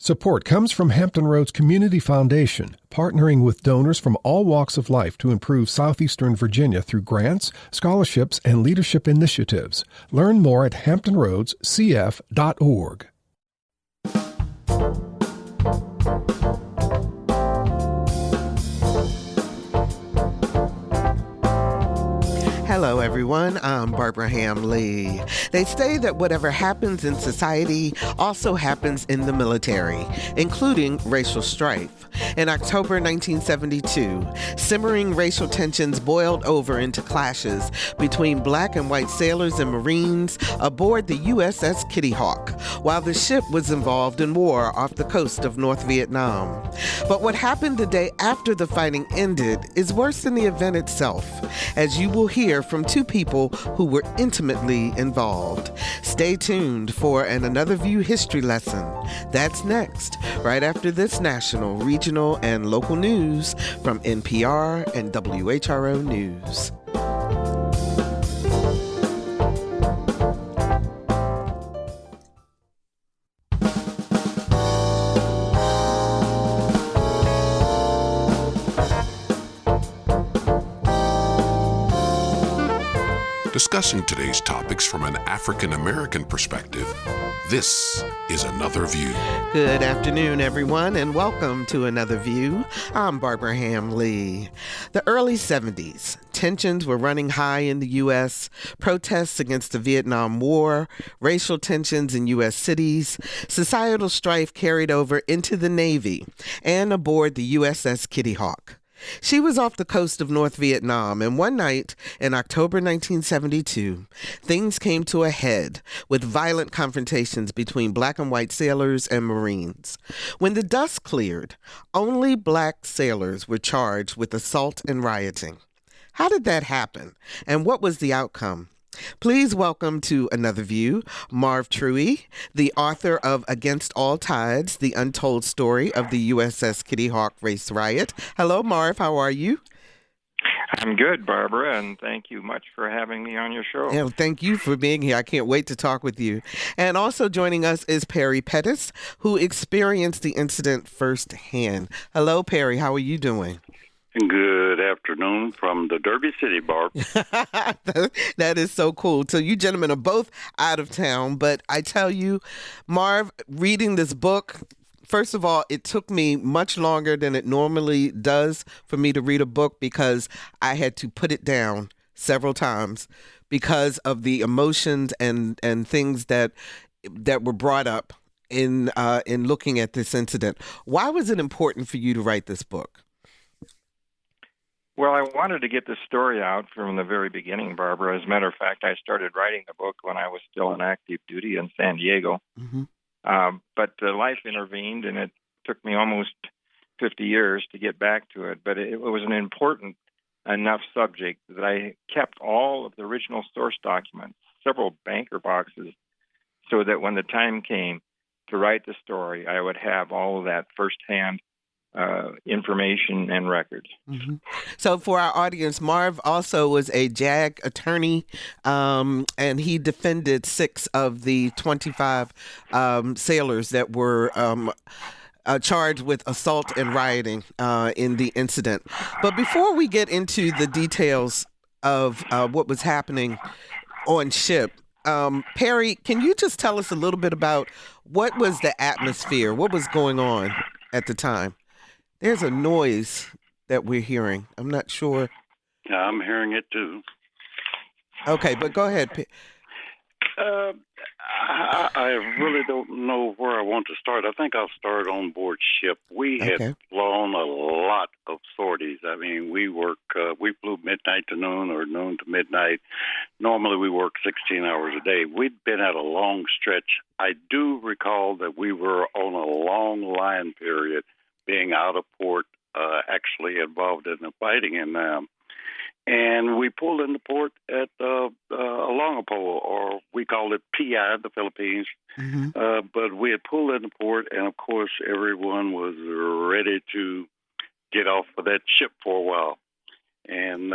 Support comes from Hampton Roads Community Foundation, partnering with donors from all walks of life to improve southeastern Virginia through grants, scholarships, and leadership initiatives. Learn more at hamptonroadscf.org. Hello, everyone. I'm Barbara Ham-Lee. They say that whatever happens in society also happens in the military, including racial strife. In October 1972, simmering racial tensions boiled over into clashes between black and white sailors and Marines aboard the USS Kitty Hawk, while the ship was involved in war off the coast of North Vietnam. But what happened the day after the fighting ended is worse than the event itself, as you will hear from two people who were intimately involved. Stay tuned for Another View history lesson. That's next, right after this national, regional, and local news from NPR and WHRO News. Discussing today's topics from an African-American perspective, this is Another View. Good afternoon, everyone, and welcome to Another View. I'm Barbara Ham-Lee. The early 70s, tensions were running high in the U.S., protests against the Vietnam War, racial tensions in U.S. cities, societal strife carried over into the Navy and aboard the USS Kitty Hawk. She was off the coast of North Vietnam, and one night in October 1972, things came to a head with violent confrontations between black and white sailors and Marines. When the dust cleared, only black sailors were charged with assault and rioting. How did that happen, and what was the outcome? Please welcome to Another View, Marv Truhe, the author of Against All Tides, the Untold Story of the USS Kitty Hawk Race Riot. Hello, Marv. How are you? I'm good, Barbara, and thank you much for having me on your show. And thank you for being here. I can't wait to talk with you. And also joining us is Perry Pettus, who experienced the incident firsthand. Hello, Perry. How are you doing? Good afternoon from the Derby City, Barb. That is so cool. So you gentlemen are both out of town, but I tell you, Marv, reading this book, first of all, it took me much longer than it normally does for me to read a book because I had to put it down several times because of the emotions and things that were brought up in looking at this incident. Why was it important for you to write this book? Well, I wanted to get the story out from the very beginning, Barbara. As a matter of fact, I started writing the book when I was still on active duty in San Diego. Mm-hmm. But life intervened, and it took me almost 50 years to get back to it. But it was an important enough subject that I kept all of the original source documents, several banker boxes, so that when the time came to write the story, I would have all of that firsthand information and records. Mm-hmm. So for our audience, Marv also was a JAG attorney, and he defended 6 of the 25 sailors that were charged with assault and rioting in the incident. But before we get into the details of what was happening on ship, Perry, can you just tell us a little bit about what was the atmosphere? What was going on at the time? There's a noise that we're hearing. I'm not sure. Yeah, I'm hearing it too. Okay, but go ahead. I really don't know where I want to start. I think I'll start on board ship. We had flown a lot of sorties. I mean, we flew midnight to noon or noon to midnight. Normally we work 16 hours a day. We'd been at a long stretch. I do recall that we were on a long line period, being out of port, actually involved in the fighting in them. And we pulled into port at Olongapo, or we called it PI, the Philippines. Mm-hmm. But we had pulled into port, and of course, everyone was ready to get off of that ship for a while. And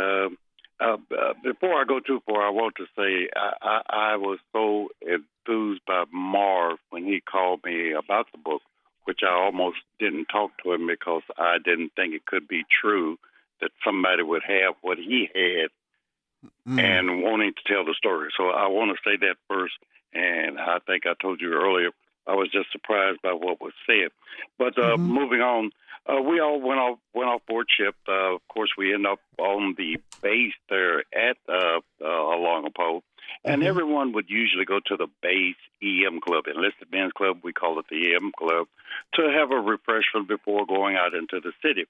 before I go too far, I want to say I was so enthused by Marv when he called me about the book. which I almost didn't talk to him because I didn't think it could be true that somebody would have what he had and wanting to tell the story. So I want to say that first, and I think I told you earlier, I was just surprised by what was said. But moving on, we all went off board ship. Of course, we ended up on the base there at along a pole, and everyone would usually go to the base EM club, enlisted men's club. We call it the EM club, to have a refreshment before going out into the city.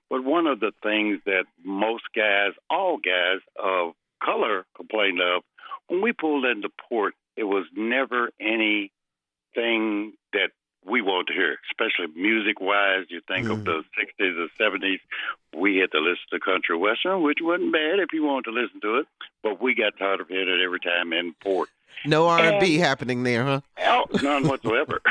But one of the things that most guys, all guys of color, complained of when we pulled into port, it was never anything that we wanted to hear, especially music-wise. You think of the 60s or 70s, we had to listen to country western, which wasn't bad if you wanted to listen to it, but we got tired of hearing it every time in port. No R&B happening there, huh? Oh, none whatsoever.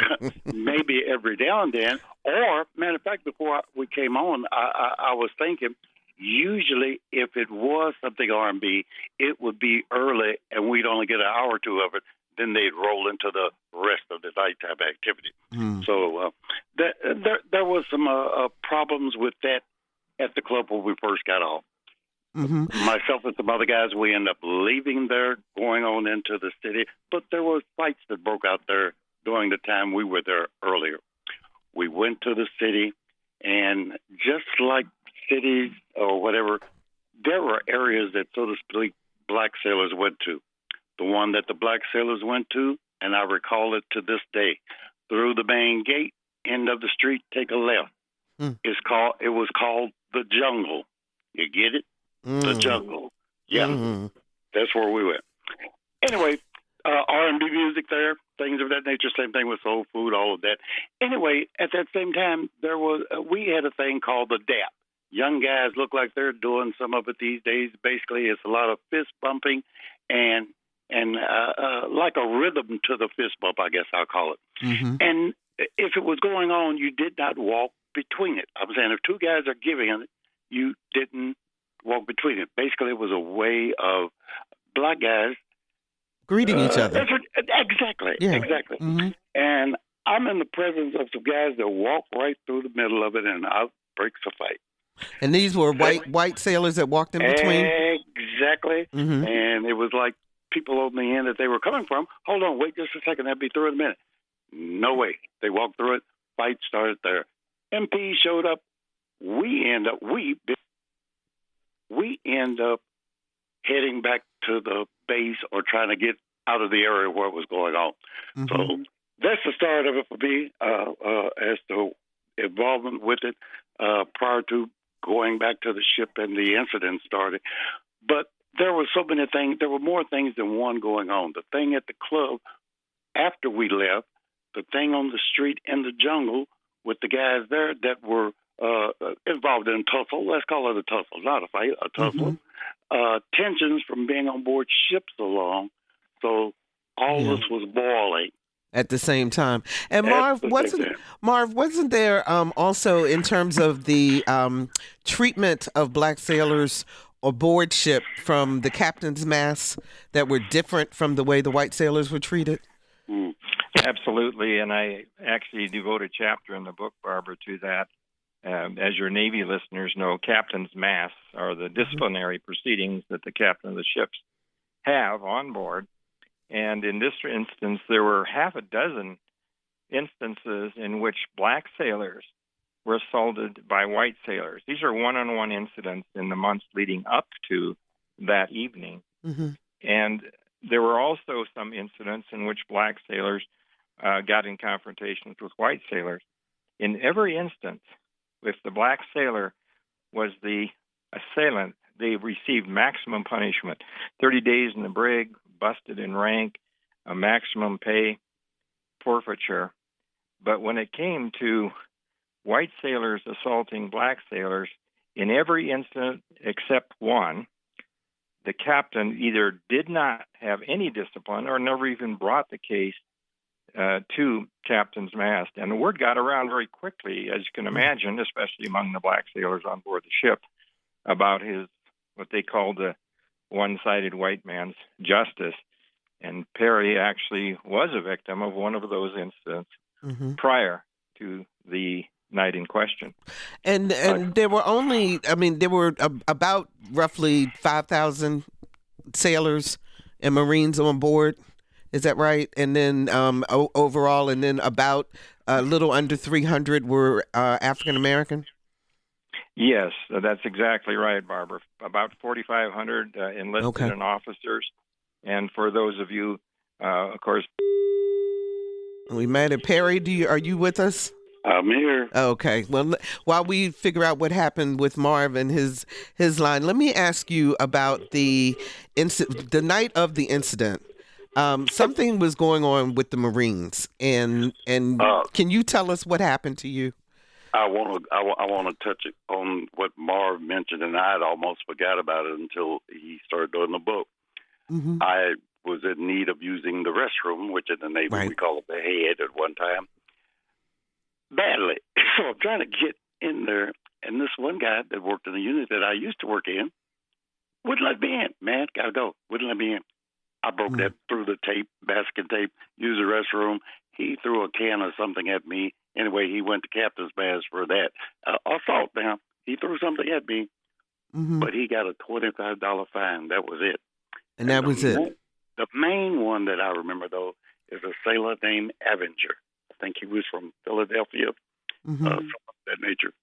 Maybe every now and then. Or, matter of fact, before we came on, I was thinking, usually if it was something R&B, it would be early and we'd only get an hour or two of it. Then they'd roll into the rest of the nighttime activity. So there was some problems with that at the club when we first got off. Myself and some other guys, we ended up leaving there, going on into the city. But there were fights that broke out there during the time we were there earlier. We went to the city, and just like cities or whatever, there were areas that, so to speak, black sailors went to. The one that the black sailors went to, and I recall it to this day, through the main gate, end of the street, take a left. It was called the Jungle. You get it? The Jungle. Yeah. That's where we went. Anyway, R&B music there, things of that nature, same thing with soul food, all of that. Anyway, at that same time, we had a thing called the DAP. Young guys look like they're doing some of it these days. Basically, it's a lot of fist bumping and like a rhythm to the fist bump, I guess I'll call it. And if it was going on, you did not walk between it. I'm saying if two guys are giving it, you didn't walk between it. Basically, it was a way of black guys greeting each other. Exactly. And I'm in the presence of some guys that walk right through the middle of it, and out breaks a fight. And these were white sailors that walked in between? Exactly. And it was like people on the end that they were coming from, hold on, wait just a second, that'll be through in a minute. No way. They walked through it, fight started there. MP showed up. We end up heading back to the base or trying to get out of the area where it was going on. So that's the start of it for me as to involvement with it prior to going back to the ship and the incident started. But there were so many things. There were more things than one going on. The thing at the club after we left, the thing on the street in the jungle with the guys there that were involved in a tussle. Let's call it a tussle, not a fight, a tussle. Tensions from being on board ship so long. So all this was boiling at the same time. And Marv, wasn't there also in terms of the treatment of black sailors aboard ship from the captain's mast that were different from the way the white sailors were treated? Absolutely, and I actually devote a chapter in the book, Barbara, to that. As your Navy listeners know, captain's masts are the disciplinary proceedings that the captain of the ships have on board. And in this instance, there were half a dozen instances in which black sailors were assaulted by white sailors. These are one-on-one incidents in the months leading up to that evening. And there were also some incidents in which black sailors got in confrontations with white sailors. In every instance, if the black sailor was the assailant, they received maximum punishment, 30 days in the brig, busted in rank, a maximum pay, forfeiture. But when it came to white sailors assaulting black sailors, in every incident except one, the captain either did not have any discipline or never even brought the case to captain's mast. And the word got around very quickly, as you can imagine, especially among the black sailors on board the ship, about his, what they called the one-sided white man's justice. And Perry actually was a victim of one of those incidents prior to the night in question. And there were about roughly 5,000 sailors and Marines on board. Is that right? And then overall, and then about a little under 300 were African American? Yes, that's exactly right, Barbara. About 4,500 enlisted and officers. And for those of you, of course... We might have Perry. Are you with us? I'm here. Okay. Well, while we figure out what happened with Marv and his line, let me ask you about the night of the incident. Something was going on with the Marines, and can you tell us what happened to you? I want to touch on what Marv mentioned, and I had almost forgot about it until he started doing the book. Mm-hmm. I was in need of using the restroom, which in the Navy we call it the head at one time, badly. So I'm trying to get in there, and this one guy that worked in the unit that I used to work in wouldn't let me in. Man, gotta go. Wouldn't let me in. I broke that through the tape, basket tape, used the restroom. He threw a can of something at me. Anyway, he went to captain's mast for that. Assault now. He threw something at me, but he got a $25 fine. That was it. And that was it. The main one that I remember, though, is a sailor named Avenger. I think he was from Philadelphia, something of that nature.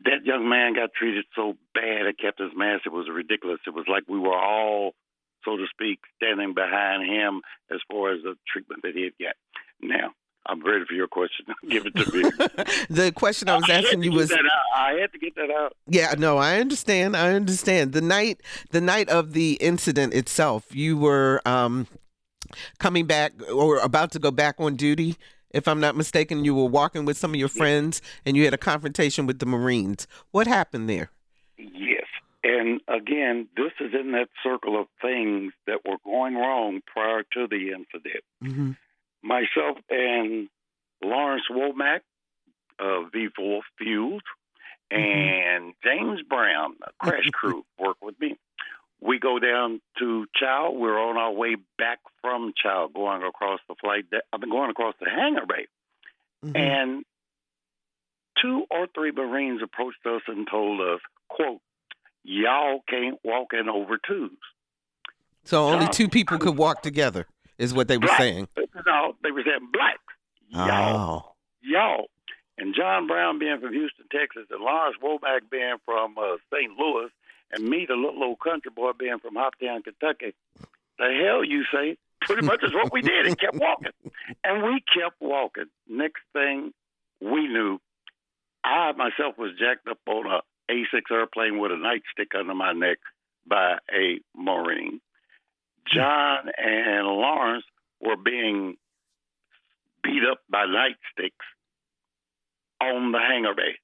That young man got treated so bad at captain's mast, it was ridiculous. It was like we were all, so to speak, standing behind him as far as the treatment that he had got. Now, I'm ready for your question. Give it to me. The question I was asking you was... I had to get that out. Yeah, no, I understand. The night of the incident itself, you were coming back or about to go back on duty. If I'm not mistaken, you were walking with some of your friends and you had a confrontation with the Marines. What happened there? Yes. And again, this is in that circle of things that were going wrong prior to the incident. Mm-hmm. Myself and Lawrence Womack, V4 Fuels, and James Brown, a crash crew, work with me. We go down to Chow. We're on our way back from Chow, going across the going across the hangar bay. Mm-hmm. And 2 or 3 Marines approached us and told us, quote, "Y'all can't walk in over twos." So only 2 people could walk together, is what they were saying. No, they were saying blacks. Y'all. And John Brown being from Houston, Texas, and Lawrence Womack being from St. Louis, and me, the little old country boy, being from Hoptown, Kentucky. The hell you say? Pretty much is what we did and kept walking. And we kept walking. Next thing we knew, I myself was jacked up on a A6 airplane with a nightstick under my neck by a Marine. John and Lawrence were being beat up by nightsticks on the hangar bay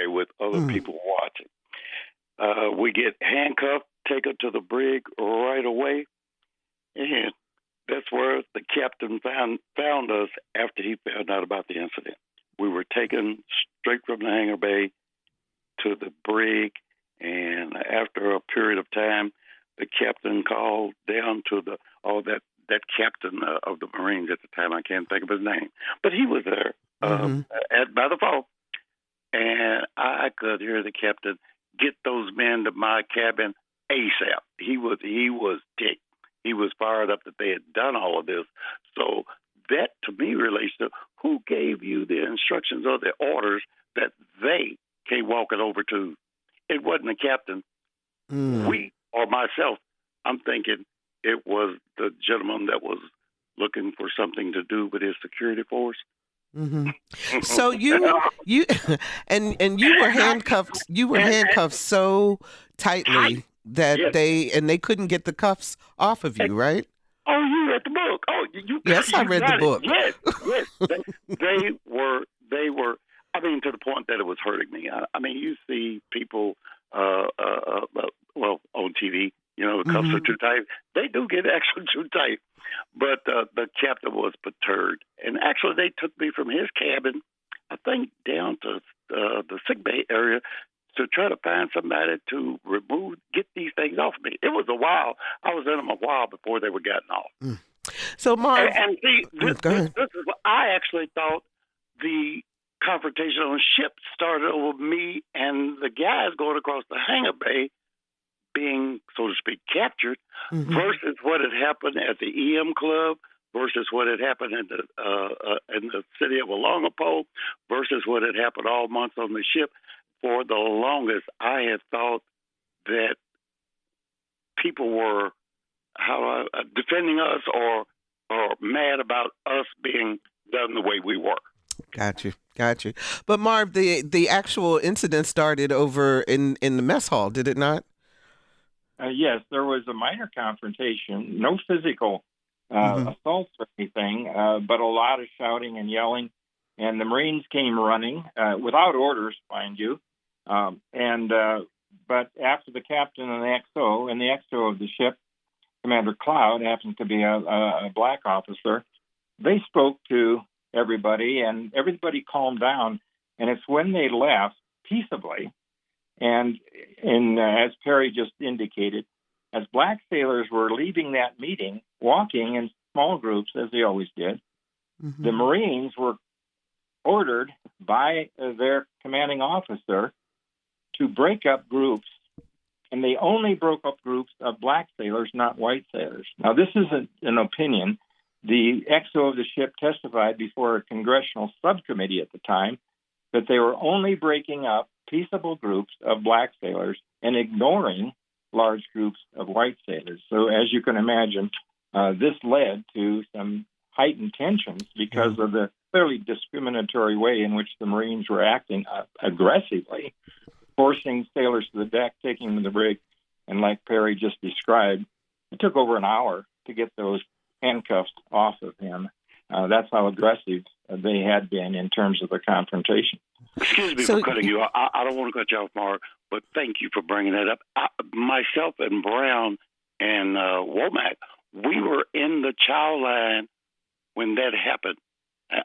with other people watching. We get handcuffed, taken to the brig right away, and that's where the captain found us after he found out about the incident. We were taken straight from the hangar bay to the brig, and after a period of time, the captain called down to that captain of the Marines at the time. I can't think of his name, but he was there by the phone, and I could hear the captain, "Get those men to my cabin ASAP." He was ticked. He was fired up that they had done all of this. So that, to me, relates to who gave you the instructions or the orders that they came walking over to. It wasn't the captain. We or myself. I'm thinking it was the gentleman that was looking for something to do with his security force. Mm-hmm. So you and you were handcuffed. You were handcuffed so tightly that they couldn't get the cuffs off of you, right? Oh, you read the book. Oh, yes, I read the book. Yes. They were. I mean, to the point that it was hurting me. I mean, you see people, on TV. The cuffs are too tight. They do get actually too tight. But the captain was perturbed. And actually, they took me from his cabin, I think, down to the sick bay area to try to find somebody to get these things off me. It was a while. I was in them a while before they were getting off. So, Marv... And see, this is what I actually thought the confrontation on the ship started over me and the guys going across the hangar bay being, so to speak, captured, versus what had happened at the EM Club, versus what had happened in the city of Olongapo, versus what had happened all months on the ship. For the longest, I had thought that people were defending us or mad about us being done the way we were. Got you. But Marv, the actual incident started over in the mess hall, did it not? Yes, there was a minor confrontation, no physical assaults or anything, but a lot of shouting and yelling. And the Marines came running without orders, mind you. But after the captain and the XO of the ship, Commander Cloud, happened to be a black officer, they spoke to everybody, and everybody calmed down. And it's when they left peaceably, and as Perry just indicated, as black sailors were leaving that meeting, walking in small groups, as they always did, the Marines were ordered by their commanding officer to break up groups, and they only broke up groups of black sailors, not white sailors. Now, this isn't an opinion. The XO of the ship testified before a congressional subcommittee at the time that they were only breaking up peaceable groups of black sailors and ignoring large groups of white sailors. So as you can imagine, this led to some heightened tensions because of the fairly discriminatory way in which the Marines were acting aggressively, forcing sailors to the deck, taking them to the brig. And like Perry just described, it took over an hour to get those handcuffs off of him. That's how aggressive they had been in terms of the confrontation. Excuse me for cutting you off. I don't want to cut you off, Mark, but thank you for bringing that up. Myself and Brown and Womack, we were in the chow line when that happened.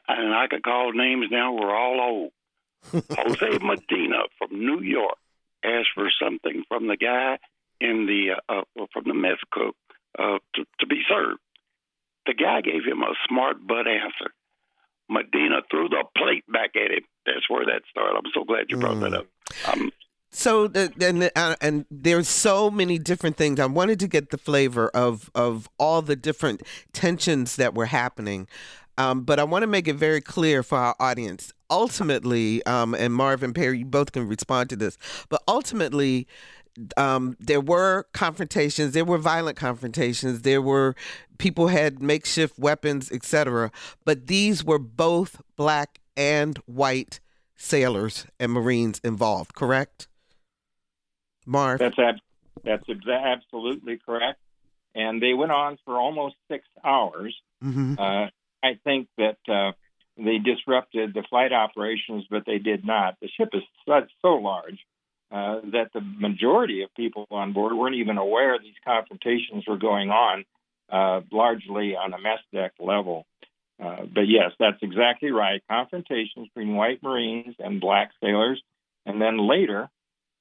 And I could call names now. We're all old. Jose Medina from New York asked for something from the guy in from the mess cook to be served. The guy gave him a smart butt answer. Medina threw the plate back at him. That's where that started. I'm so glad you brought that up. So, and there's so many different things. I wanted to get the flavor of all the different tensions that were happening. But I want to make it very clear for our audience. Ultimately, and Marv and Perry, you both can respond to this, but ultimately, there were confrontations, there were violent confrontations, there were people had makeshift weapons, etc. But these were both black and white sailors and Marines involved, correct? Marv? That's absolutely correct. And they went on for almost 6 hours. I think that they disrupted the flight operations, but they did not. The ship is so large that the majority of people on board weren't even aware these confrontations were going on, largely on a mess deck level. But yes, that's exactly right. Confrontations between white Marines and black sailors. And then later,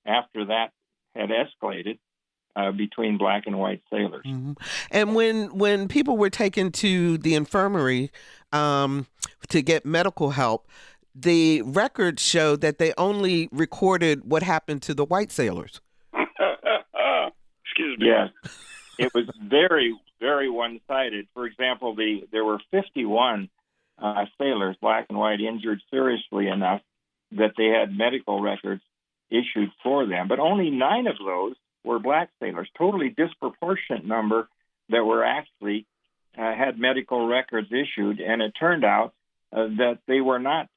after that had escalated, between black and white sailors. And when people were taken to the infirmary to get medical help, the records showed that they only recorded what happened to the white sailors. Excuse me. Yes. It was very, very one-sided. For example, there were 51 sailors, black and white, injured seriously enough that they had medical records issued for them. But only 9 of those were black sailors, totally disproportionate number that were actually had medical records issued. And it turned out that they were not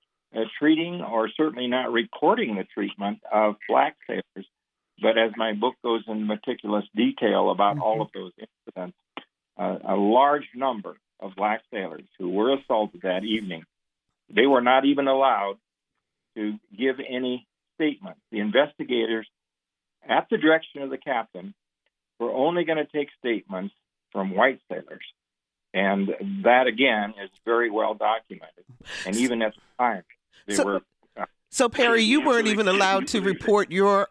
treating or certainly not recording the treatment of black sailors. But as my book goes in meticulous detail about all of those incidents, a large number of black sailors who were assaulted that evening, they were not even allowed to give any statements. The investigators, at the direction of the captain, were only going to take statements from white sailors. And that, again, is very well documented. And even at the time, they were... So, Perry, you weren't even allowed to report your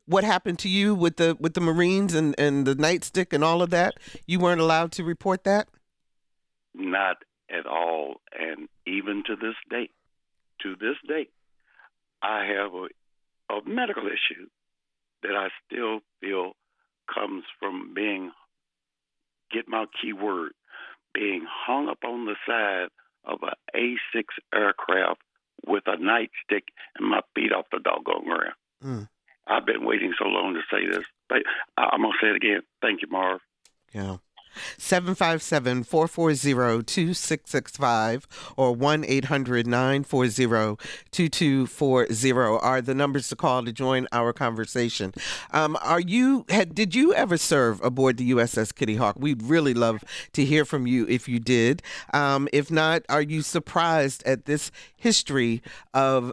what happened to you with the Marines and the nightstick and all of that? You weren't allowed to report that? Not at all. And even to this day, I have a medical issue that I still feel comes from get my key word, being hung up on the side of an A6 aircraft with a nightstick and my feet off the doggone ground. Mm. I've been waiting so long to say this, but I'm going to say it again. Thank you, Marv. Yeah. 757-440-2665 or 1-800-940-2240 are the numbers to call to join our conversation. Did you ever serve aboard the USS Kitty Hawk? We'd really love to hear from you if you did. If not, are you surprised at this history of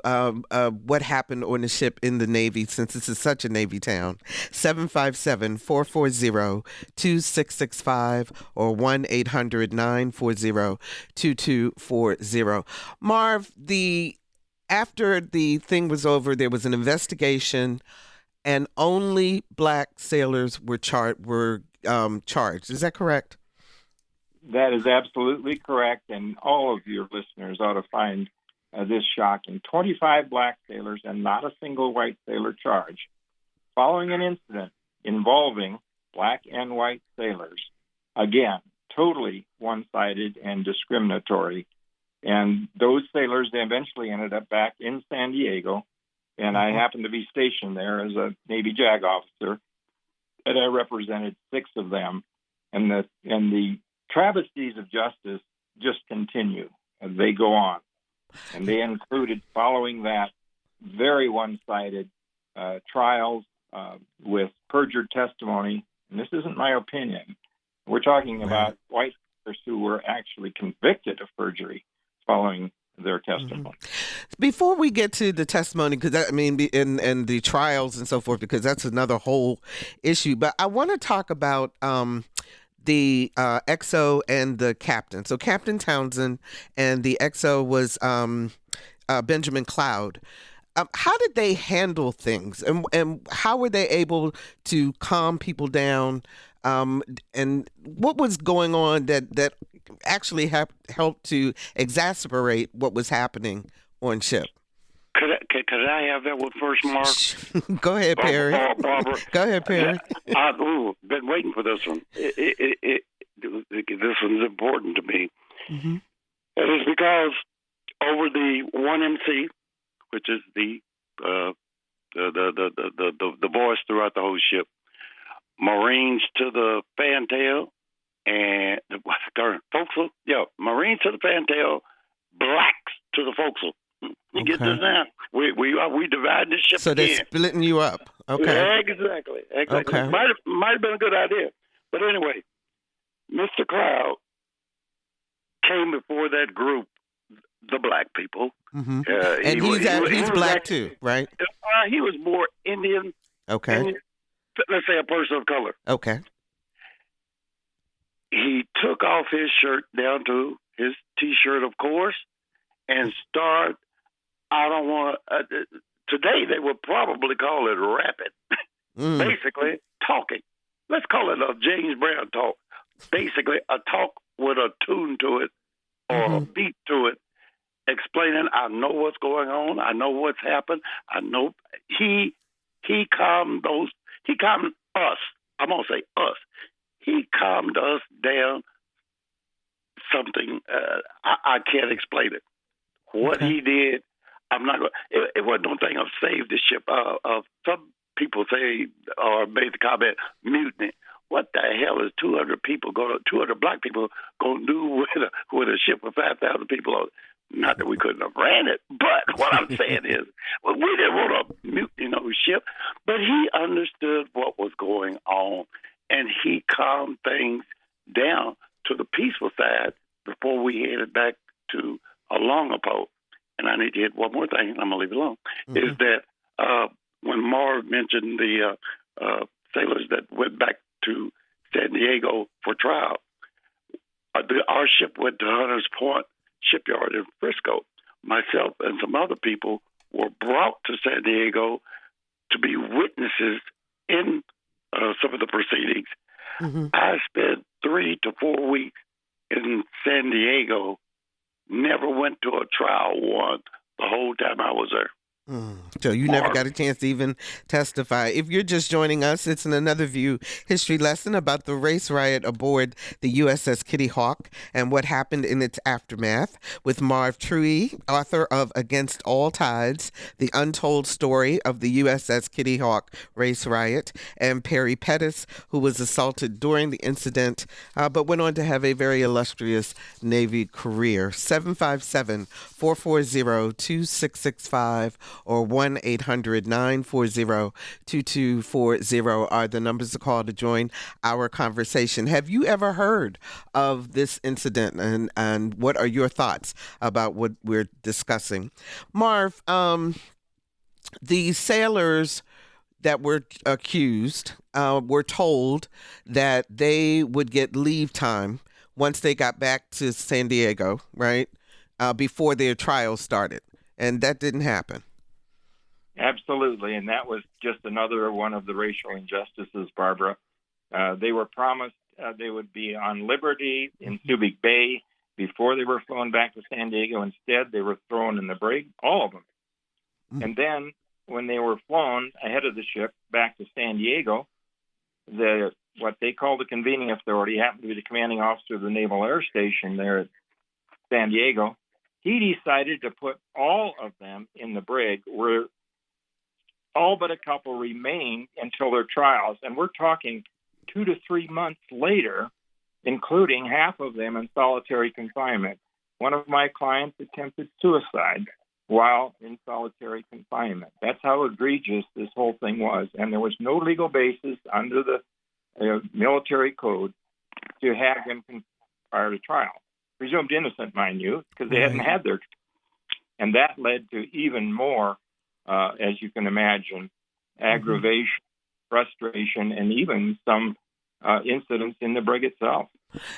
what happened on the ship in the Navy, since this is such a Navy town? 757-440-2665 or 1-800-940-2240. Marv, after the thing was over, there was an investigation, and only black sailors were charged. Is that correct? That is absolutely correct, and all of your listeners ought to find this shocking. 25 black sailors and not a single white sailor charged, following an incident involving black and white sailors. Again, totally one-sided and discriminatory. And those sailors eventually ended up back in San Diego, and I happened to be stationed there as a Navy JAG officer, and I represented 6 of them. And the travesties of justice just continue as they go on. And they included, following that, very one-sided trials with perjured testimony. And this isn't my opinion. We're talking about white sailors who were actually convicted of perjury following their testimony. Mm-hmm. Before we get to the testimony, because and the trials and so forth, because that's another whole issue. But I want to talk about the XO and the captain. So Captain Townsend and the XO was Benjamin Cloud. How did they handle things, and how were they able to calm people down? And what was going on that actually helped to exacerbate what was happening on ship? Could I have that one first, Mark? Go ahead, Perry. Barbara. Go ahead, Perry. I've been waiting for this one. This one's important to me. Mm-hmm. It is because over the 1MC, which is the voice throughout the whole ship, Marines to the fantail and forecastle. Yeah, Marines to the fantail, blacks to the forecastle. You get this now? We divide this ship. So they're splitting you up. Okay. Yeah, exactly. Okay. Might have been a good idea, but anyway, Mr. Cloud came before that group, the black people. Mm-hmm. And he's black too, right? He was more Indian. Okay. Indian, let's say a person of color. Okay. He took off his shirt down to his T-shirt, of course, and started, today they would probably call it rapping. Basically, talking. Let's call it a James Brown talk. Basically, a talk with a tune to it or a beat to it, explaining, I know what's going on. I know what's happened. I know he calmed us. I'm going to say us. He calmed us down something. I can't explain it. What he did, I'm not going to, it wasn't no thing of save the ship. Some people say, or made the comment, mutiny. What the hell is 200 black people going to do with a ship with 5,000 people on it? Not that we couldn't have ran it, but what I'm saying is, we didn't want to mutiny no ship, but he understood what was going on, and he calmed things down to the peaceful side before we headed back to a longer pole. And I need to hit one more thing, and I'm going to leave it alone, is that when Marv mentioned the sailors that went back to San Diego for trial, our ship went to Hunters Point Shipyard in Frisco. Myself and some other people were brought to San Diego to be witnesses in some of the proceedings. Mm-hmm. I spent 3 to 4 weeks in San Diego never went to a trial once the whole time I was there. So you never got a chance to even testify. If you're just joining us, it's an Another View history lesson about the race riot aboard the USS Kitty Hawk and what happened in its aftermath with Marv Truhe, author of Against All Tides, The Untold Story of the USS Kitty Hawk Race Riot, and Perry Pettus, who was assaulted during the incident, but went on to have a very illustrious Navy career. 757-440-2665 or 1-800-940-2240 are the numbers to call to join our conversation. Have you ever heard of this incident, and what are your thoughts about what we're discussing? Marv, the sailors that were accused were told that they would get leave time once they got back to San Diego, right, before their trial started, and that didn't happen. Absolutely, and that was just another one of the racial injustices, Barbara. They were promised they would be on liberty in Subic Bay before they were flown back to San Diego. Instead, they were thrown in the brig, all of them. And then when they were flown ahead of the ship back to San Diego, what they call the convening authority happened to be the commanding officer of the Naval Air Station there at San Diego. He decided to put all of them in the brig, where all but a couple remained until their trials. And we're talking 2 to 3 months later, including half of them in solitary confinement. One of my clients attempted suicide while in solitary confinement. That's how egregious this whole thing was. And there was no legal basis under the military code to have them prior to trial. Presumed innocent, mind you, because they hadn't had their trial. And that led to even more, as you can imagine, aggravation, frustration, and even some incidents in the brig itself.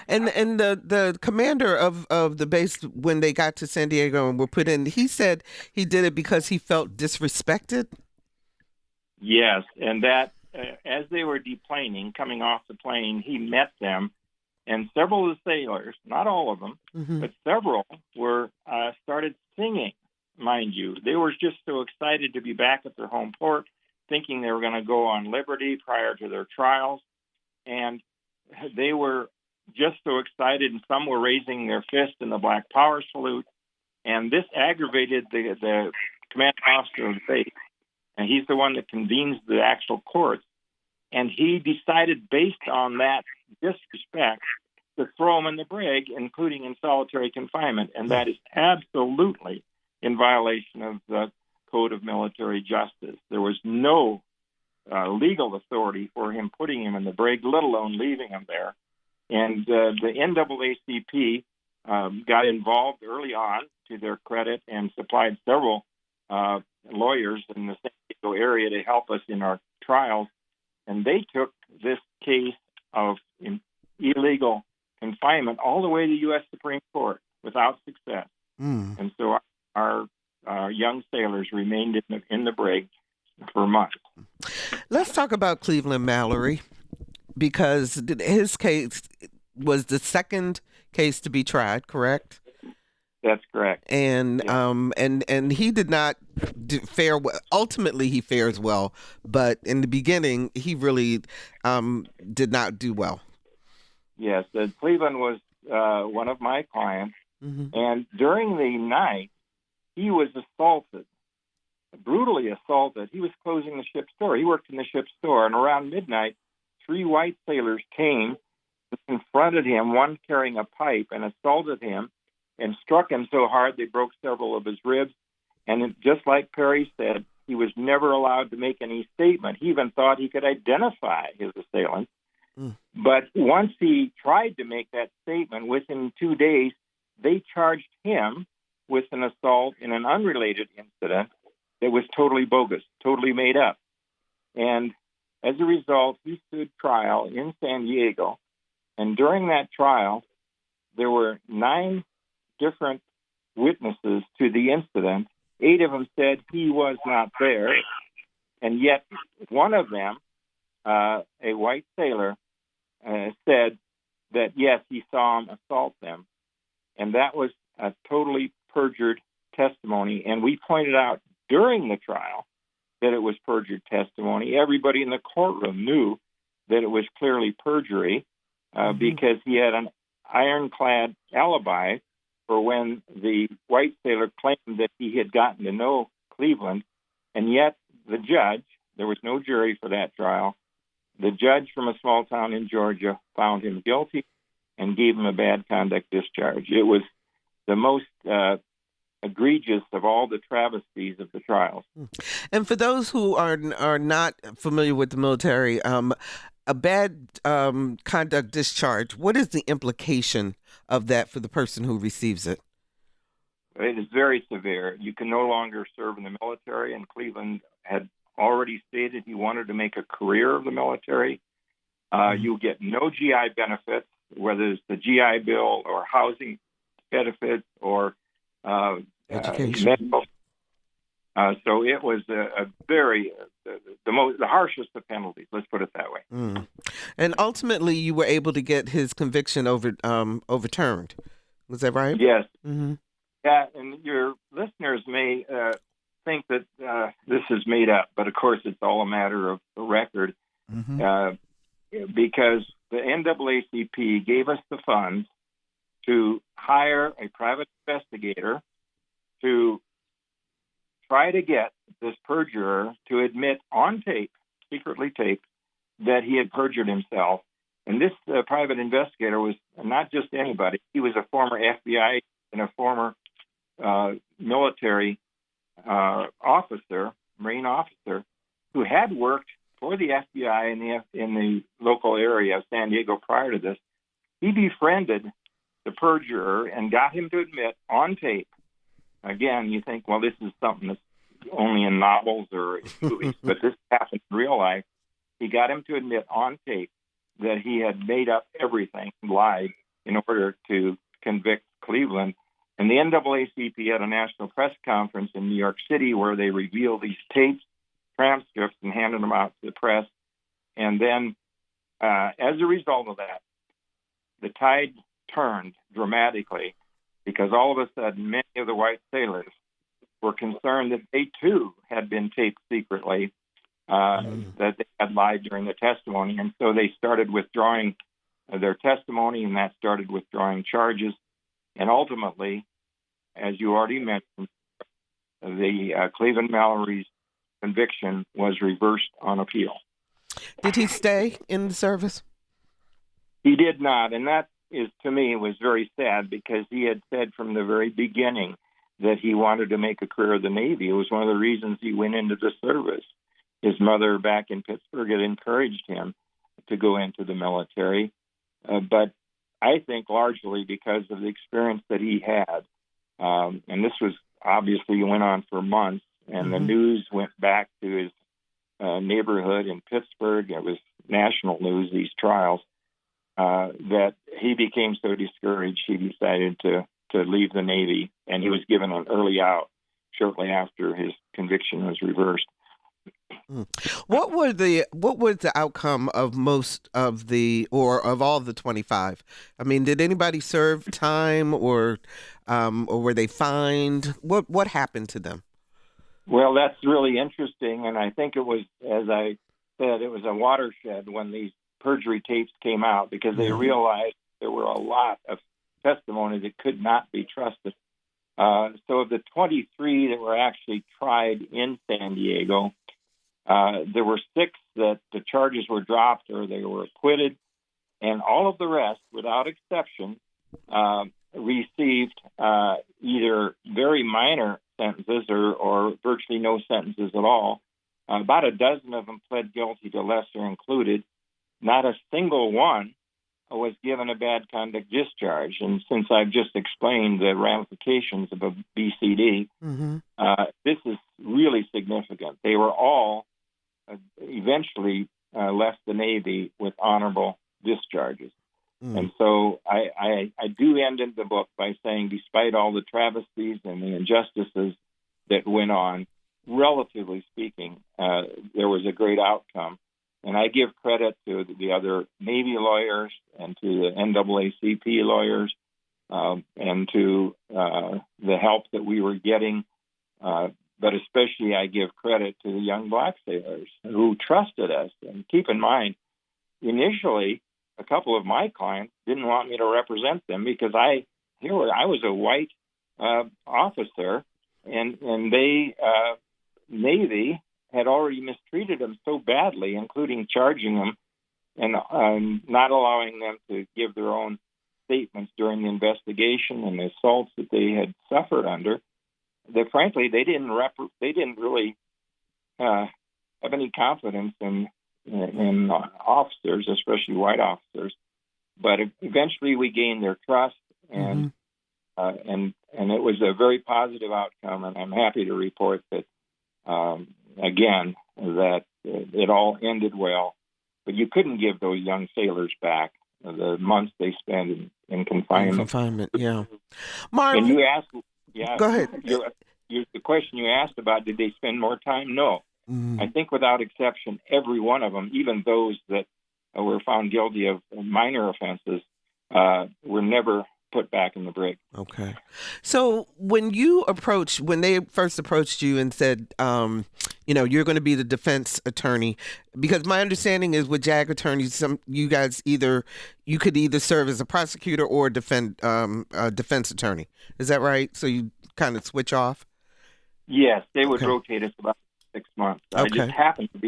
And the commander of the base, when they got to San Diego and were put in, he said he did it because he felt disrespected? Yes, and that as they were deplaning, coming off the plane, he met them, and several of the sailors, not all of them, but several, were started singing, mind you. They were just so excited to be back at their home port, thinking they were going to go on liberty prior to their trials, and they were just so excited, and some were raising their fist in the Black Power salute, and this aggravated the commanding officer of the base, and he's the one that convenes the actual courts, and he decided based on that disrespect to throw them in the brig, including in solitary confinement, and that is absolutely in violation of the Code of Military Justice. There was no legal authority for him putting him in the brig, let alone leaving him there. And the NAACP got involved early on, to their credit, and supplied several lawyers in the San Diego area to help us in our trials. And they took this case of illegal confinement all the way to the U.S. Supreme Court without success. And so our young sailors remained in the brig for months. Let's talk about Cleveland Mallory, because his case was the second case to be tried, correct? That's correct. And and he did not fare well. Ultimately, he fares well, but in the beginning, he really did not do well. Yes, Cleveland was one of my clients, and during the night, he was assaulted, brutally assaulted. He was closing the ship's door. He worked in the ship's door, and around midnight, 3 white sailors came and confronted him, one carrying a pipe, and assaulted him and struck him so hard they broke several of his ribs. And just like Perry said, he was never allowed to make any statement. He even thought he could identify his assailant. But once he tried to make that statement, within 2 days, they charged him with an assault in an unrelated incident that was totally bogus, totally made up. And as a result, he stood trial in San Diego. And during that trial, there were 9 different witnesses to the incident. 8 of them said he was not there. And yet one of them, a white sailor, said that, yes, he saw him assault them. And that was a totally perjured testimony. And we pointed out during the trial that it was perjured testimony. Everybody in the courtroom knew that it was clearly perjury because he had an ironclad alibi for when the white sailor claimed that he had gotten to know Cleveland. And yet the judge, there was no jury for that trial, the judge from a small town in Georgia found him guilty and gave him a bad conduct discharge. It was the most egregious of all the travesties of the trials. And for those who are not familiar with the military, a bad conduct discharge, what is the implication of that for the person who receives it? It is very severe. You can no longer serve in the military, and Cleveland had already stated he wanted to make a career of the military. You get no GI benefits, whether it's the GI Bill or housing benefits or education. Medical. So it was a very the harshest of penalties. Let's put it that way. And ultimately, you were able to get his conviction overturned. Was that right? Yes. Mm-hmm. Yeah, and your listeners may think that this is made up, but of course it's all a matter of the record, because the NAACP gave us the funds to hire a private investigator to try to get this perjurer to admit on tape, secretly taped, that he had perjured himself. And this private investigator was not just anybody. He was a former FBI and a former military officer, Marine officer, who had worked for the FBI in the local area of San Diego prior to this. He befriended the perjurer and got him to admit on tape. Again, you think, well, this is something that's only in novels or in movies, but this happened in real life. He got him to admit on tape that he had made up everything, lied, in order to convict Cleveland. And the NAACP had a national press conference in New York City where they revealed these tapes, transcripts, and handed them out to the press. And then, as a result of that, the tide turned dramatically, because all of a sudden, many of the white sailors were concerned that they, too, had been taped secretly, that they had lied during the testimony. And so they started withdrawing their testimony, and that started withdrawing charges. And ultimately, as you already mentioned, the Cleveland Mallory's conviction was reversed on appeal. Did he stay in the service? He did not, and that is, to me, was very sad, because he had said from the very beginning that he wanted to make a career of the Navy. It was one of the reasons he went into the service. His mother back in Pittsburgh had encouraged him to go into the military, but I think largely because of the experience that he had. And this was obviously went on for months, and the news went back to his neighborhood in Pittsburgh. It was national news, these trials, that he became so discouraged he decided to leave the Navy, and he was given an early out shortly after his conviction was reversed. What was the outcome of most of of all the 25? I mean, did anybody serve time or were they fined? What happened to them? Well, that's really interesting, and I think it was, as I said, it was a watershed when these perjury tapes came out, because they realized there were a lot of testimony that could not be trusted. So of the 23 that were actually tried in San Diego, there were 6 that the charges were dropped or they were acquitted, and all of the rest, without exception, received either very minor sentences or virtually no sentences at all. About a dozen of them pled guilty to lesser included. Not a single one was given a bad conduct discharge. And since I've just explained the ramifications of a BCD, this is really significant. They were all eventually left the Navy with honorable discharges. And so I do end in the book by saying, despite all the travesties and the injustices that went on, relatively speaking, there was a great outcome. And I give credit to the other Navy lawyers and to the NAACP lawyers and to the help that we were getting. But especially I give credit to the young black sailors who trusted us. And keep in mind, initially, a couple of my clients didn't want me to represent them because I was a white officer, and they Navy had already mistreated them so badly, including charging them and not allowing them to give their own statements during the investigation and the assaults that they had suffered under, that frankly they didn't really have any confidence in officers, especially white officers. But eventually we gained their trust, and it was a very positive outcome. And I'm happy to report that again that it all ended well. But you couldn't give those young sailors back the months they spent in confinement. Yeah. Marv, and you asked, go ahead. The question you asked about, did they spend more time? No. I think without exception, every one of them, even those that were found guilty of minor offenses, were never put back in the brig. Okay. So when they first approached you and said, you're going to be the defense attorney, because my understanding is with JAG attorneys, you could either serve as a prosecutor or a defense attorney. Is that right? So you kind of switch off? Yes, they would rotate us about 6 months. Okay. I just happened to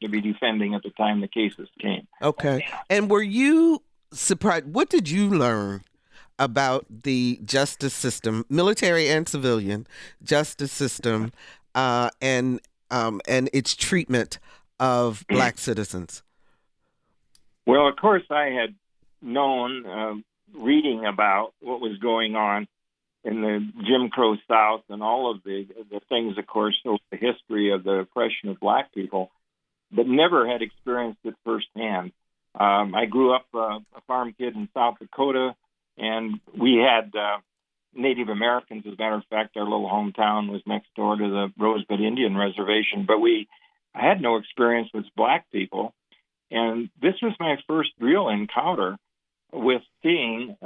be defending at the time the cases came. Okay. And were you surprised? What did you learn about the justice system, military and civilian justice system, and its treatment of black citizens? Well, of course, I had known, reading about what was going on in the Jim Crow South and all of the things, of course, the history of the oppression of black people, but never had experienced it firsthand. I grew up a farm kid in South Dakota, and we had Native Americans. As a matter of fact, our little hometown was next door to the Rosebud Indian Reservation, but I had no experience with black people. And this was my first real encounter with seeing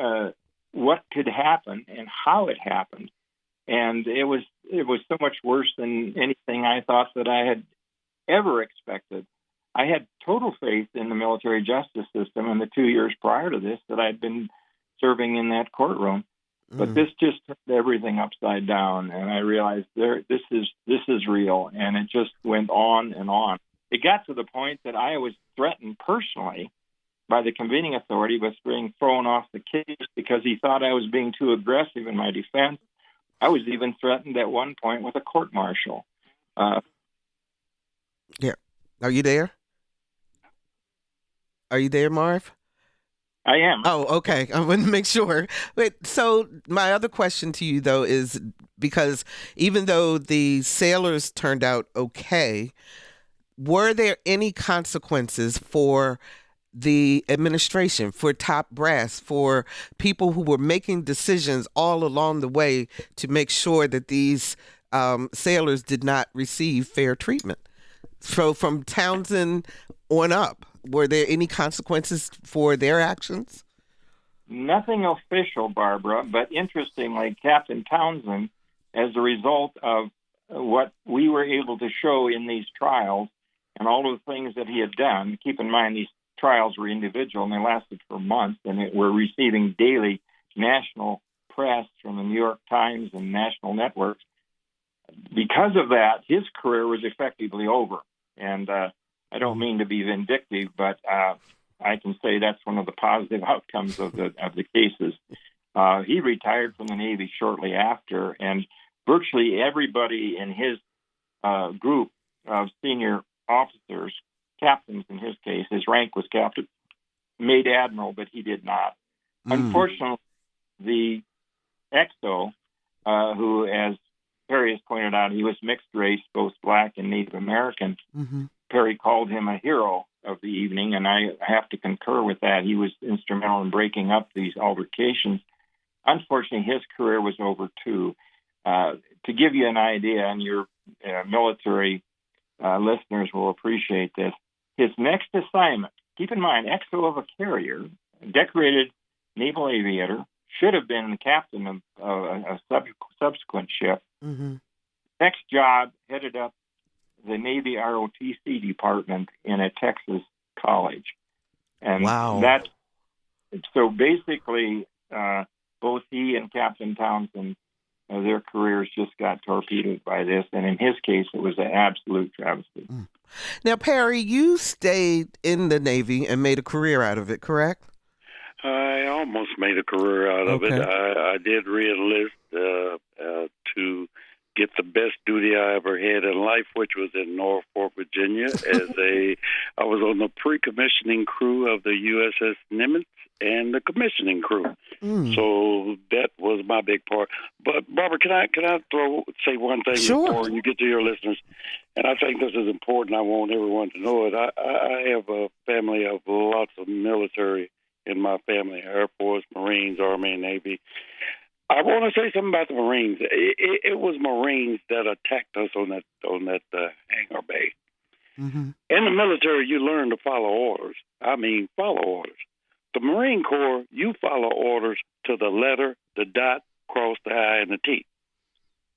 what could happen and how it happened. And it was so much worse than anything I thought that I had ever expected. I had total faith in the military justice system in the 2 years prior to this that I'd been serving in that courtroom. But this just turned everything upside down, and I realized this is real, and it just went on and on. It got to the point that I was threatened personally by the convening authority with being thrown off the case because he thought I was being too aggressive in my defense. I was even threatened at one point with a court-martial. Yeah. Are you there? Are you there, Marv? I am. Oh, okay. I want to make sure. Wait, so my other question to you, though, is because even though the sailors turned out okay, were there any consequences for the administration, for top brass, for people who were making decisions all along the way to make sure that these sailors did not receive fair treatment? So from Townsend on up, were there any consequences for their actions? Nothing official, Barbara, but interestingly, Captain Townsend, as a result of what we were able to show in these trials and all of the things that he had done, keep in mind these trials were individual and they lasted for months, and we're receiving daily national press from the New York Times and national networks. Because of that, his career was effectively over. And I don't mean to be vindictive, but I can say that's one of the positive outcomes of the cases. He retired from the Navy shortly after, and virtually everybody in his group of senior officers, captains in his case, his rank was captain, made admiral, but he did not. Unfortunately, the XO, who, as Perry has pointed out, he was mixed race, both black and Native American. Perry called him a hero of the evening, and I have to concur with that. He was instrumental in breaking up these altercations. Unfortunately, his career was over too. To give you an idea, and your military listeners will appreciate this, his next assignment, keep in mind, XO of a carrier, decorated naval aviator, should have been the captain of a subsequent ship. Mm-hmm. Next job, headed up the Navy ROTC department in a Texas college. And wow. So basically, both he and Captain Townsend, their careers just got torpedoed by this. And in his case, it was an absolute travesty. Now, Perry, you stayed in the Navy and made a career out of it, correct? I almost made a career out of it. I did re-enlist to get the best duty I ever had in life, which was in Norfolk, Virginia. I was on the pre-commissioning crew of the USS Nimitz and the commissioning crew. So that was my big part. But Barbara, can I say one thing before you get to your listeners? And I think this is important. I want everyone to know it. I have a family of lots of military in my family: Air Force, Marines, Army, and Navy. I want to say something about the Marines. It was Marines that attacked us on that hangar bay. Mm-hmm. In the military, you learn to follow orders. I mean, follow orders. The Marine Corps, you follow orders to the letter, the dot, cross the I, and the T.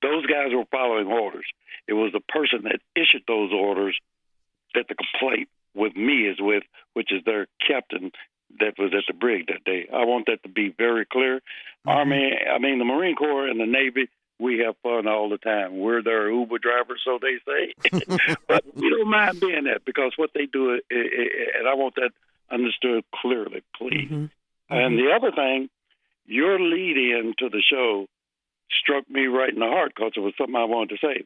Those guys were following orders. It was the person that issued those orders that the complaint with me is with, which is their captain that was at the brig that day. I want that to be very clear. Mm-hmm. The Marine Corps and the Navy, we have fun all the time. We're their Uber drivers, so they say. But we don't mind being that, because what they do, and I want that understood clearly, please. Mm-hmm. And the other thing, your lead-in to the show struck me right in the heart, because it was something I wanted to say.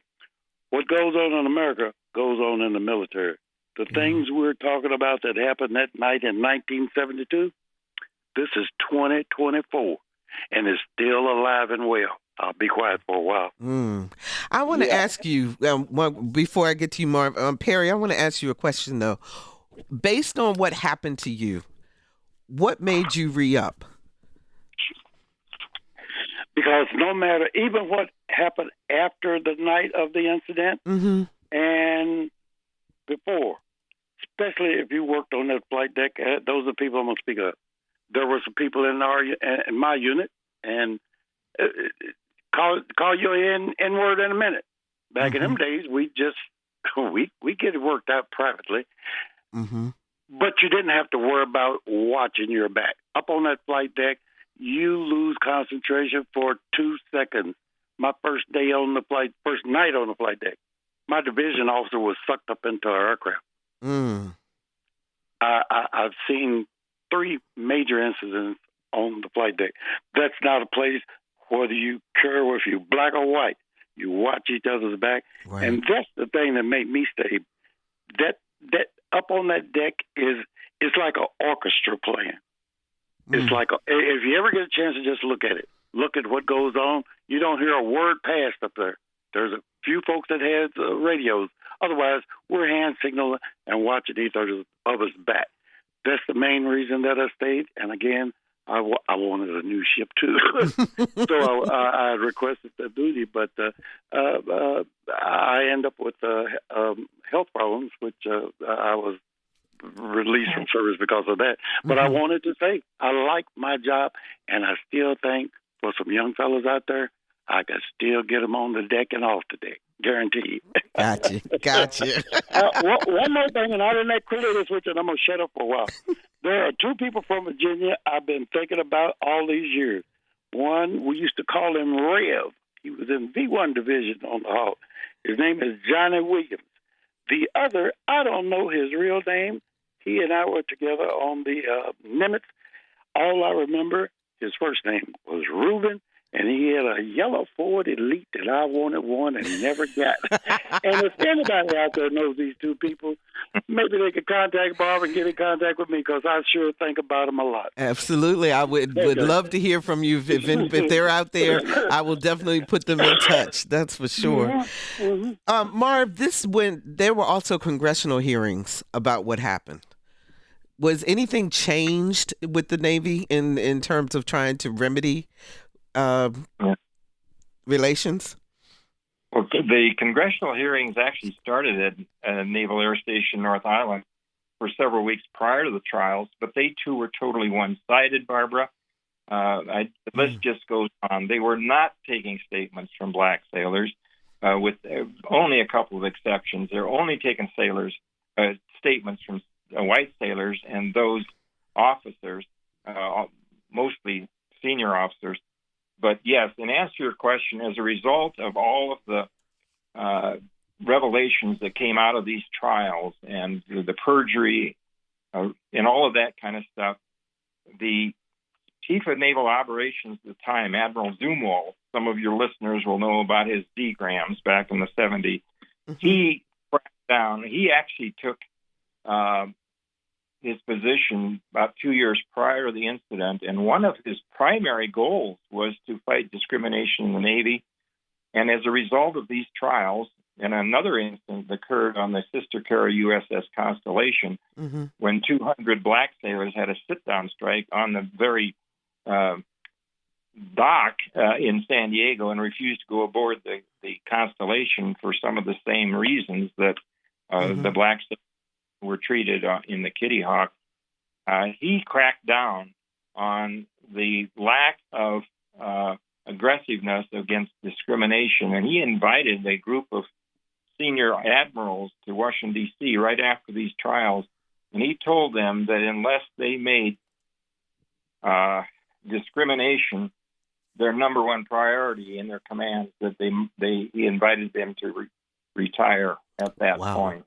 What goes on in America goes on in the military. The things we're talking about that happened that night in 1972, this is 2024, and it's still alive and well. I'll be quiet for a while. I want to ask you, before I get to you, Marv, Perry, I want to ask you a question, though. Based on what happened to you, what made you re-up? Because no matter, even what happened after the night of the incident and before, especially if you worked on that flight deck, those are the people I'm going to speak of. There were some people in my unit, and call you N-word in a minute. Back in them days, we get it worked out privately. But you didn't have to worry about watching your back. Up on that flight deck, you lose concentration for 2 seconds. My first night on the flight deck, my division officer was sucked up into our aircraft. I've seen 3 major incidents on the flight deck. That's not a place, whether you care if you're black or white, you watch each other's back. Right. And that's the thing that made me stay. That up on that deck it's like an orchestra playing. It's like, if you ever get a chance to just look at it, look at what goes on, you don't hear a word passed up there. There's a few folks that have radios. Otherwise, we're hand signaling and watching each other's back. That's the main reason that I stayed. And again, I wanted a new ship too, so I requested the duty. But I end up with health problems, which I was released from service because of that. But I wanted to say I like my job, and I still think for some young fellas out there, I can still get them on the deck and off the deck. Guaranteed. Gotcha. One more thing, and I didn't clear this with you, and I'm going to shut up for a while. There are 2 people from Virginia I've been thinking about all these years. One, we used to call him Rev. He was in V1 Division on the Hawk. His name is Johnny Williams. The other, I don't know his real name. He and I were together on the Nimitz. All I remember, his first name was Reuben, and he had a yellow Ford Elite that I wanted one and never got. And if anybody out there knows these 2 people, maybe they could contact Bob and get in contact with me, because I sure think about them a lot. Absolutely. I would love to hear from you. If they're out there, I will definitely put them in touch. That's for sure. Marv, there were also congressional hearings about what happened. Was anything changed with the Navy in terms of trying to remedy relations? Well, the congressional hearings actually started at Naval Air Station North Island for several weeks prior to the trials, but they too were totally one-sided, Barbara. The list just goes on. They were not taking statements from black sailors, with only a couple of exceptions. They're only taking statements from white sailors and those officers, mostly senior officers. But yes, in answer to your question, as a result of all of the revelations that came out of these trials and the perjury and all of that kind of stuff, the Chief of Naval Operations at the time, Admiral Zumwalt, some of your listeners will know about his D-grams back in the 70s. Mm-hmm. He cracked down. He actually took his position about 2 years prior to the incident, and one of his primary goals was to fight discrimination in the Navy. And as a result of these trials, and another incident occurred on the sister carrier USS Constellation, mm-hmm. when 200 black sailors had a sit-down strike on the very dock in San Diego and refused to go aboard the Constellation for some of the same reasons that mm-hmm. the black sailors were treated in the Kitty Hawk. He cracked down on the lack of aggressiveness against discrimination, and he invited a group of senior admirals to Washington, D.C. right after these trials, and he told them that unless they made discrimination their number one priority in their commands, that he invited them to retire at that point.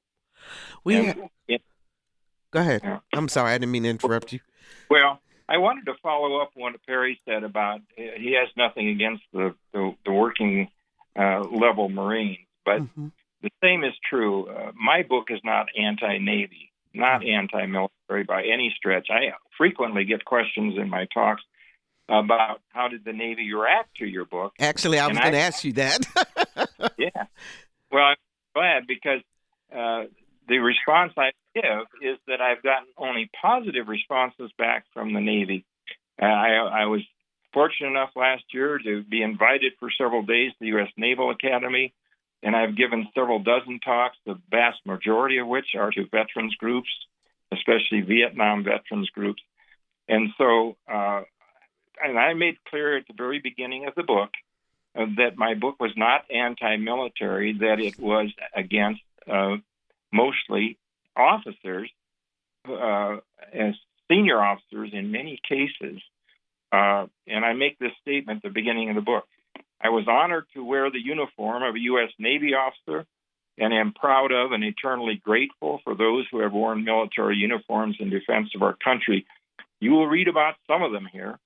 Go ahead. Yeah. I'm sorry, I didn't mean to interrupt you. Well, I wanted to follow up on what Perry said about he has nothing against the working level Marines, but mm-hmm. the same is true. My book is not anti-Navy, not anti-military by any stretch. I frequently get questions in my talks about how did the Navy react to your book. Actually, I was going to ask you that. Yeah. Well, I'm glad because the response I give is that I've gotten only positive responses back from the Navy. I was fortunate enough last year to be invited for several days to the U.S. Naval Academy, and I've given several dozen talks, the vast majority of which are to veterans groups, especially Vietnam veterans groups. And so, and I made clear at the very beginning of the book that my book was not anti-military, that it was against mostly officers, as senior officers in many cases. And I make this statement at the beginning of the book. I was honored to wear the uniform of a U.S. Navy officer and am proud of and eternally grateful for those who have worn military uniforms in defense of our country. You will read about some of them here.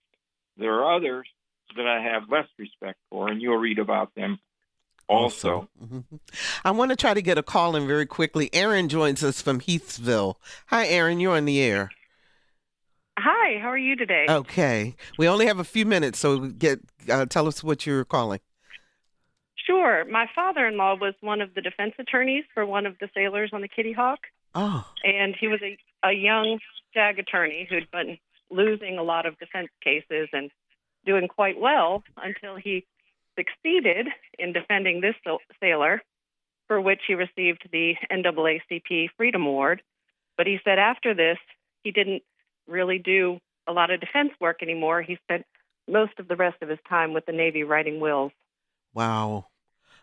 There are others that I have less respect for, and you'll read about them also. Mm-hmm. I want to try to get a call in very quickly. Aaron joins us from Heathsville. Hi, Aaron. You're on the air. Hi. How are you today? Okay. We only have a few minutes, so tell us what you're calling. Sure. My father-in-law was one of the defense attorneys for one of the sailors on the Kitty Hawk. Oh. And he was a young JAG attorney who'd been losing a lot of defense cases and doing quite well until he succeeded in defending this sailor, for which he received the NAACP Freedom Award. But he said after this, he didn't really do a lot of defense work anymore. He spent most of the rest of his time with the Navy writing wills. Wow.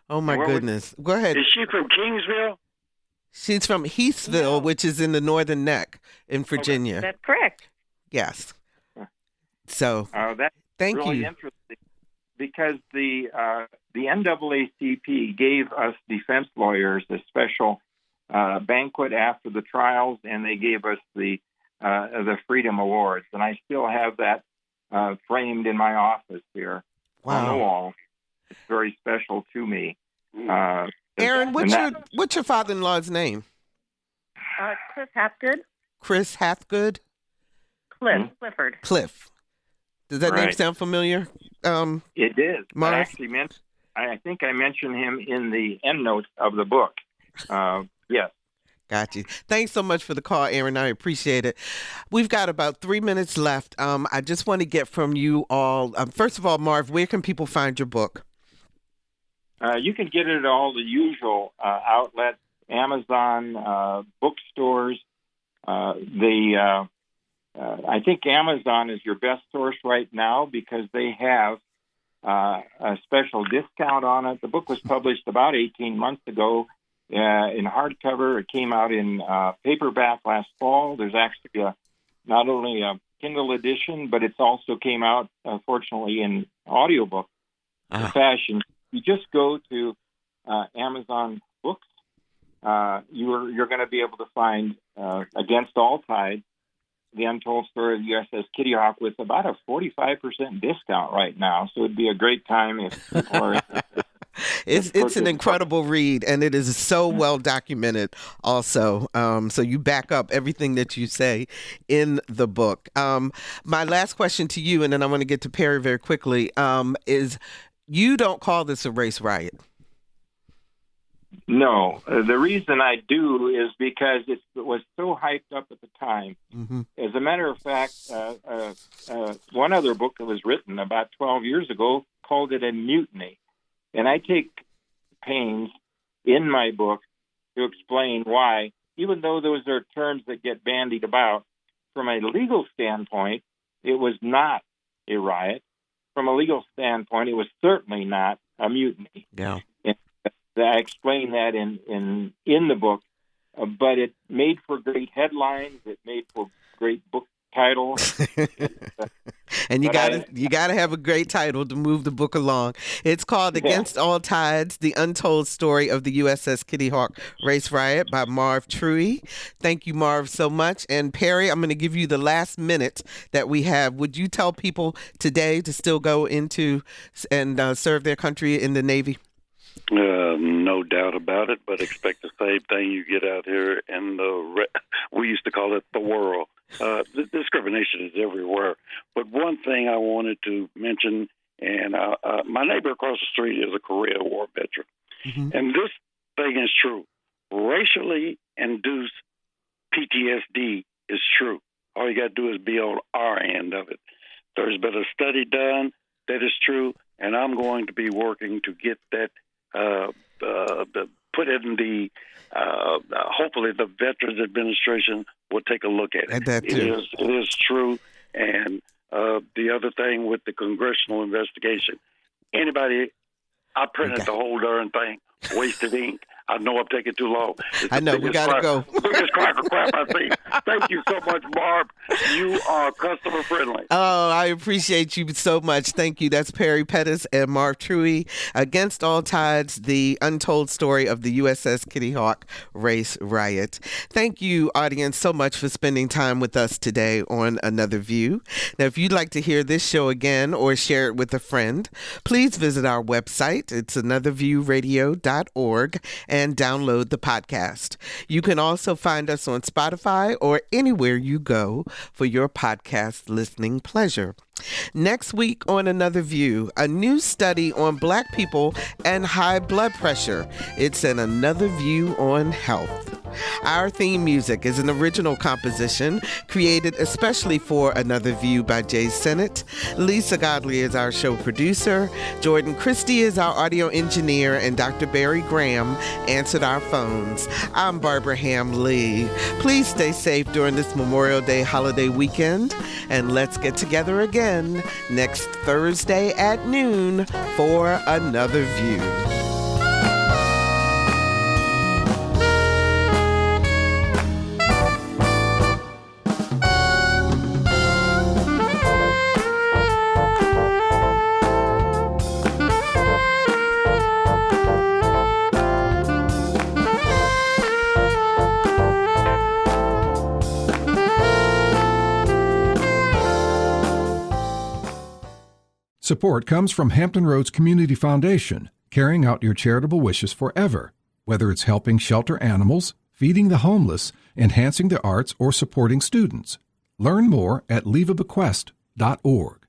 Oh, my goodness. Go ahead. Is she from Kingsville? She's from Heathsville, which is in the Northern Neck in Virginia. That's correct. Yes. So, that's thank really you. Interesting because the NAACP gave us defense lawyers a special banquet after the trials, and they gave us the Freedom Awards, and I still have that framed in my office here on the wall. It's very special to me. Aaron, what's your father-in-law's name? Cliff Hathgood. Chris Hathgood? Clifford. Cliff. Does that name sound familiar? It is. Marv? I think I mentioned him in the endnotes of the book. Yes. Got you. Thanks so much for the call, Aaron. I appreciate it. We've got about 3 minutes left. I just want to get from you all. First of all, Marv, where can people find your book? You can get it at all the usual outlets, Amazon, bookstores. The I think Amazon is your best source right now because they have a special discount on it. The book was published about 18 months ago in hardcover. It came out in paperback last fall. There's actually not only a Kindle edition, but it's also came out, fortunately, in audiobook fashion. You just go to Amazon Books. You're going to be able to find Against All Tides, The Untold Story of USS Kitty Hawk, with about a 45% discount right now. So it'd be a great time if people are interested. It's an incredible read, and it is so well documented also. So you back up everything that you say in the book. My last question to you, and then I want to get to Perry very quickly, is you don't call this a race riot. No. The reason I do is because it was so hyped up at the time. Mm-hmm. As a matter of fact, one other book that was written about 12 years ago called it a mutiny. And I take pains in my book to explain why, even though those are terms that get bandied about, from a legal standpoint, it was not a riot. From a legal standpoint, it was certainly not a mutiny. Yeah. And I explain that in the book, but it made for great headlines. It made for great book titles. And you gotta have a great title to move the book along. It's called Against All Tides, The Untold Story of the USS Kitty Hawk Race Riot by Marv Truhe. Thank you, Marv, so much. And Perry, I'm going to give you the last minute that we have. Would you tell people today to still go into and serve their country in the Navy? No doubt about it, but expect the same thing you get out here in we used to call it the world. The discrimination is everywhere. But one thing I wanted to mention, and my neighbor across the street is a Korea War veteran. Mm-hmm. And this thing is true. Racially induced PTSD is true. All you got to do is be on our end of it. There's been a study done that is true, and I'm going to be working to get that put in the hopefully the Veterans Administration will take a look at it. It is true. And the other thing with the congressional investigation, I printed the whole darn thing, wasted ink. I know I'm taking too long. I know, we got to go. Biggest crack of crap I've seen. Thank you so much, Barb. You are customer friendly. Oh, I appreciate you so much. Thank you. That's Perry Pettus and Marv Truhe. Against All Tides, The Untold Story of the USS Kitty Hawk Race Riot. Thank you, audience, so much for spending time with us today on Another View. Now, if you'd like to hear this show again or share it with a friend, please visit our website. It's anotherviewradio.org. and download the podcast. You can also find us on Spotify or anywhere you go for your podcast listening pleasure. Next week on Another View, a new study on Black people and high blood pressure. It's an Another View on Health. Our theme music is an original composition created especially for Another View by Jay Sennett. Lisa Godley is our show producer. Jordan Christie is our audio engineer, and Dr. Barry Graham answered our phones. I'm Barbara Ham Lee. Please stay safe during this Memorial Day holiday weekend, and let's get together again next Thursday at noon for Another View. Support comes from Hampton Roads Community Foundation, carrying out your charitable wishes forever, whether it's helping shelter animals, feeding the homeless, enhancing the arts, or supporting students. Learn more at leaveabequest.org.